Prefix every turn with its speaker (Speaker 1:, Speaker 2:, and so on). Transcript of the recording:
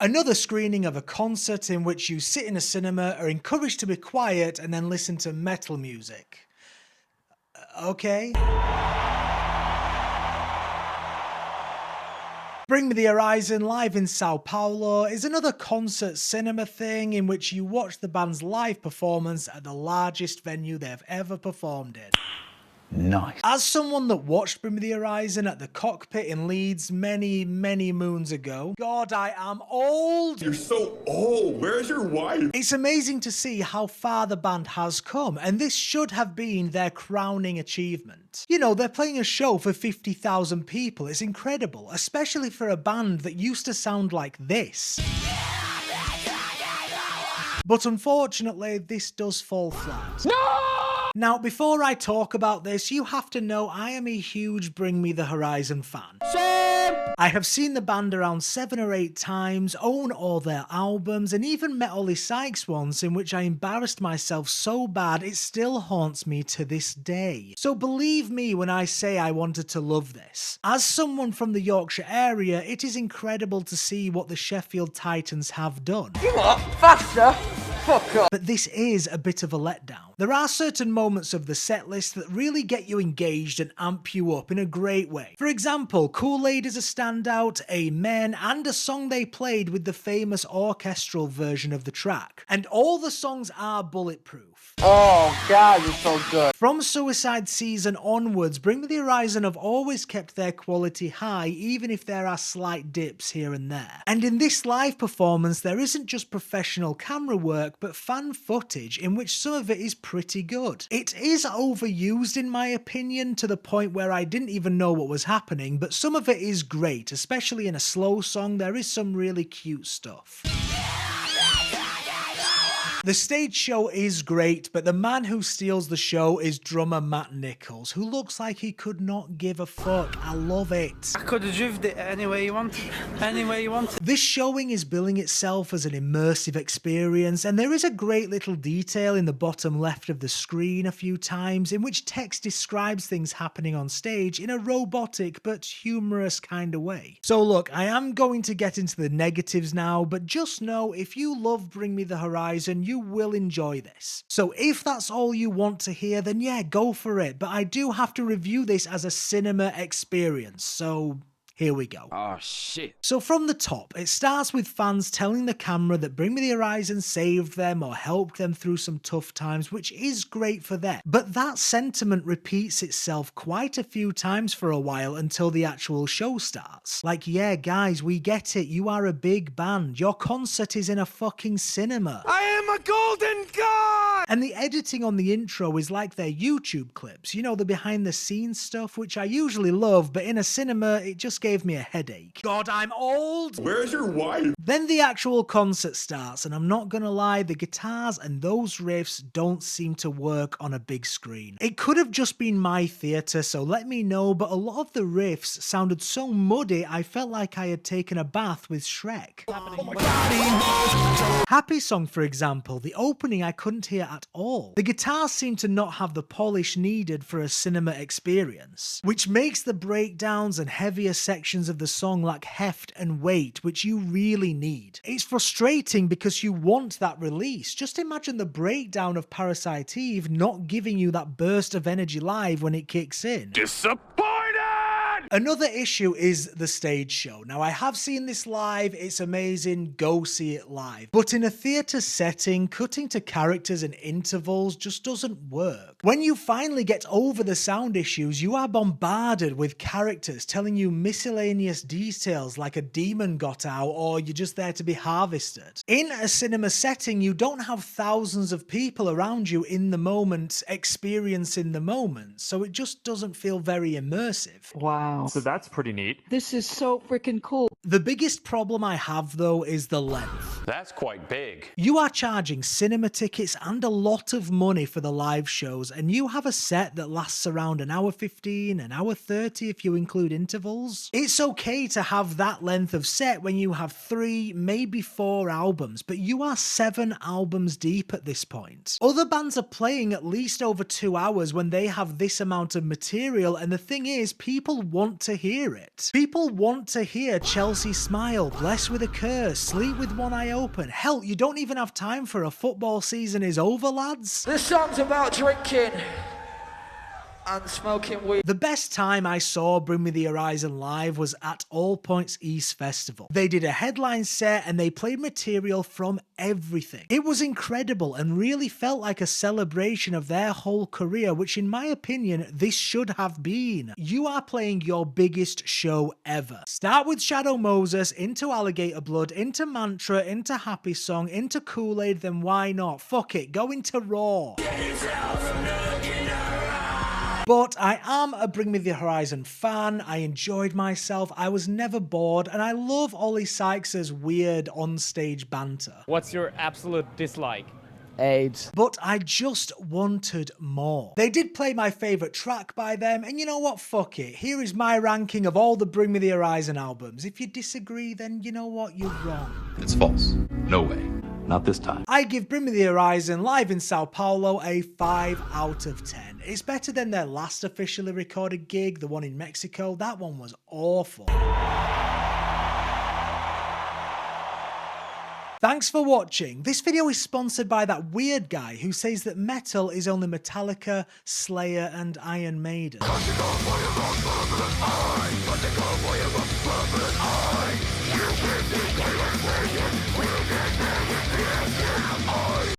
Speaker 1: Another screening of a concert in which you sit in a cinema, are encouraged to be quiet and then listen to metal music. Okay. Bring Me the Horizon live in São Paulo is another concert cinema thing in which you watch the band's live performance at the largest venue they've ever performed in.
Speaker 2: Nice.
Speaker 1: As someone that watched Bring Me the Horizon at the Cockpit in Leeds many moons ago, God, I am old!
Speaker 3: You're so old! Where's your wife?
Speaker 1: It's amazing to see how far the band has come, and this should have been their crowning achievement. You know, they're playing a show for 50,000 people. It's incredible, especially for a band that used to sound like this. But unfortunately, this does fall flat.
Speaker 2: No!
Speaker 1: Now, before I talk about this, you have to know I am a huge Bring Me the Horizon fan.
Speaker 2: Same!
Speaker 1: I have seen the band around 7 or 8 times, own all their albums, and even met Ollie Sykes once, in which I embarrassed myself so bad it still haunts me to this day. So believe me when I say I wanted to love this. As someone from the Yorkshire area, it is incredible to see what the Sheffield Titans have done.
Speaker 2: You what? Faster? Fuck off.
Speaker 1: But this is a bit of a letdown. There are certain moments of the setlist that really get you engaged and amp you up in a great way. For example, Kool-Aid is a standout, Amen, and a song they played with the famous orchestral version of the track. And all the songs are bulletproof.
Speaker 2: Oh God, you're so good.
Speaker 1: From Suicide Season onwards, Bring Me the Horizon have always kept their quality high, even if there are slight dips here and there. And in this live performance, there isn't just professional camera work, but fan footage in which some of it is pretty good. It is overused in my opinion, to the point where I didn't even know what was happening, but some of it is great, especially in a slow song. There is some really cute stuff. The stage show is great, but the man who steals the show is drummer Matt Nichols, who looks like he could not give a fuck. I love it.
Speaker 4: I could have driven it any way you wanted. Any way you wanted.
Speaker 1: This showing is billing itself as an immersive experience, and there is a great little detail in the bottom left of the screen a few times in which text describes things happening on stage in a robotic but humorous kind of way. So look, I am going to get into the negatives now, but just know if you love Bring Me the Horizon, you will enjoy this. So if that's all you want to hear, then yeah, go for it. But I do have to review this as a cinema experience, so here we go.
Speaker 4: Oh shit.
Speaker 1: So from the top, it starts with fans telling the camera that Bring Me the Horizon saved them or helped them through some tough times, which is great for them. But that sentiment repeats itself quite a few times for a while until the actual show starts. Like, yeah guys, we get it, you are a big band, your concert is in a fucking cinema.
Speaker 4: I am a golden god!
Speaker 1: And the editing on the intro is like their YouTube clips, you know, the behind the scenes stuff, which I usually love, but in a cinema, it just gave me a headache. God, I'm old!
Speaker 3: Where's your wife?
Speaker 1: Then the actual concert starts, and I'm not gonna lie, the guitars and those riffs don't seem to work on a big screen. It could have just been my theatre, so let me know, but a lot of the riffs sounded so muddy I felt like I had taken a bath with Shrek.
Speaker 3: Oh my God.
Speaker 1: Happy Song, for example, the opening I couldn't hear at all. The guitars seem to not have the polish needed for a cinema experience, which makes the breakdowns and heavier sections of the song lack heft and weight, which you really need. It's frustrating because you want that release. Just imagine the breakdown of Parasite Eve not giving you that burst of energy live when it kicks in.
Speaker 4: Disappointed!
Speaker 1: Another issue is the stage show. Now, I have seen this live, it's amazing, go see it live. But in a theatre setting, cutting to characters and intervals just doesn't work. When you finally get over the sound issues, you are bombarded with characters telling you miscellaneous details like a demon got out or you're just there to be harvested. In a cinema setting, you don't have thousands of people around you in the moment, experiencing the moment, so it just doesn't feel very immersive.
Speaker 5: Wow.
Speaker 6: So that's pretty neat.
Speaker 5: This is so freaking cool.
Speaker 1: The biggest problem I have though is the length.
Speaker 5: That's quite big.
Speaker 1: You are charging cinema tickets and a lot of money for the live shows, and you have a set that lasts around an hour 15, an hour 30 if you include intervals. It's okay to have that length of set when you have 3, maybe 4 albums, but you are 7 albums deep at this point. Other bands are playing at least over 2 hours when they have this amount of material, and the thing is, people want to hear it. People want to hear Chelsea Smile, Blessed with a Curse, Sleep with One Eye Open. Hell, you don't even have time for a football season is over, lads.
Speaker 2: This song's about drinking and smoking weed.
Speaker 1: The best time I saw Bring Me the Horizon live was at All Points East Festival. They did a headline set and they played material from everything. It was incredible and really felt like a celebration of their whole career, which in my opinion, this should have been. You are playing your biggest show ever. Start with Shadow Moses, into Alligator Blood, into Mantra, into Happy Song, into Kool-Aid, then why not? Fuck it, go into Raw. But I am a Bring Me the Horizon fan, I enjoyed myself, I was never bored, and I love Ollie Sykes' weird onstage banter.
Speaker 6: What's your absolute dislike?
Speaker 2: AIDS.
Speaker 1: But I just wanted more. They did play my favourite track by them, and you know what, fuck it. Here is my ranking of all the Bring Me the Horizon albums. If you disagree, then you know what, you're wrong.
Speaker 7: It's false. No way. Not this time.
Speaker 1: I give Bring Me the Horizon live in São Paulo a 5 out of 10. It's better than their last officially recorded gig, the one in Mexico. That one was awful. Thanks for watching. This video is sponsored by that weird guy who says that metal is only Metallica, Slayer and Iron Maiden.